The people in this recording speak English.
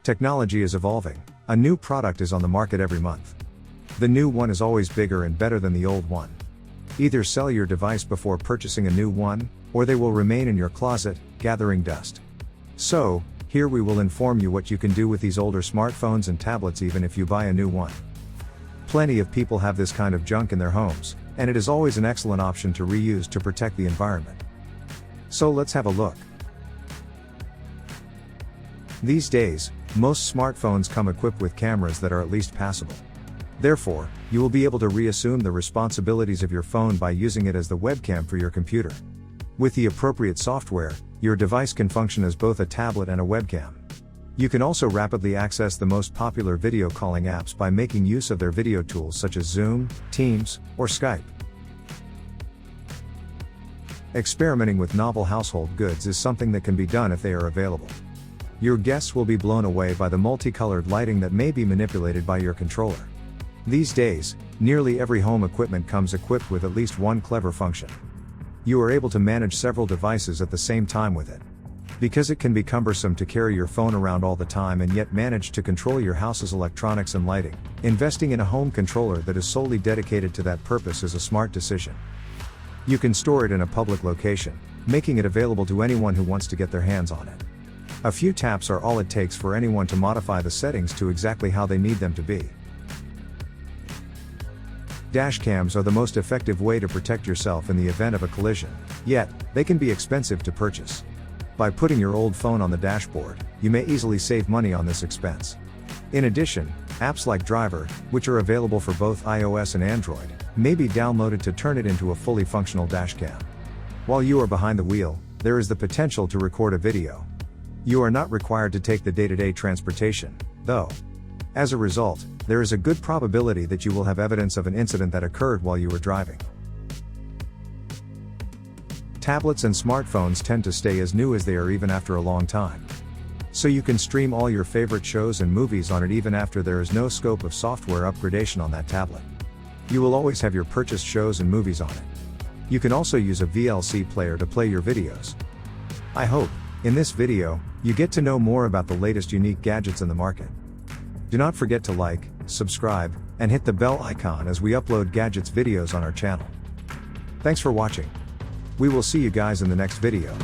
Technology is evolving. A new product is on the market every month. The new one is always bigger and better than the old one. Either sell your device before purchasing a new one, or they will remain in your closet, gathering dust. So, here we will inform you what you can do with these older smartphones and tablets even if you buy a new one. Plenty of people have this kind of junk in their homes, and it is always an excellent option to reuse to protect the environment. So let's have a look. These days, most smartphones come equipped with cameras that are at least passable. Therefore, you will be able to reassume the responsibilities of your phone by using it as the webcam for your computer. With the appropriate software, your device can function as both a tablet and a webcam. You can also rapidly access the most popular video calling apps by making use of their video tools such as Zoom, Teams, or Skype. Experimenting with novel household goods is something that can be done if they are available. Your guests will be blown away by the multicolored lighting that may be manipulated by your controller. These days, nearly every home equipment comes equipped with at least one clever function. You are able to manage several devices at the same time with it. Because it can be cumbersome to carry your phone around all the time and yet manage to control your house's electronics and lighting, investing in a home controller that is solely dedicated to that purpose is a smart decision. You can store it in a public location, making it available to anyone who wants to get their hands on it. A few taps are all it takes for anyone to modify the settings to exactly how they need them to be. Dashcams are the most effective way to protect yourself in the event of a collision, yet, they can be expensive to purchase. By putting your old phone on the dashboard, you may easily save money on this expense. In addition, apps like Driver, which are available for both iOS and Android, may be downloaded to turn it into a fully functional dashcam. While you are behind the wheel, there is the potential to record a video. You are not required to take the day-to-day transportation, though. As a result, there is a good probability that you will have evidence of an incident that occurred while you were driving. Tablets and smartphones tend to stay as new as they are even after a long time. So you can stream all your favorite shows and movies on it even after there is no scope of software upgradation on that tablet. You will always have your purchased shows and movies on it. You can also use a VLC player to play your videos. I hope, in this video, you get to know more about the latest unique gadgets in the market. Do not forget to like, subscribe, and hit the bell icon as we upload gadgets videos on our channel. Thanks for watching. We will see you guys in the next video.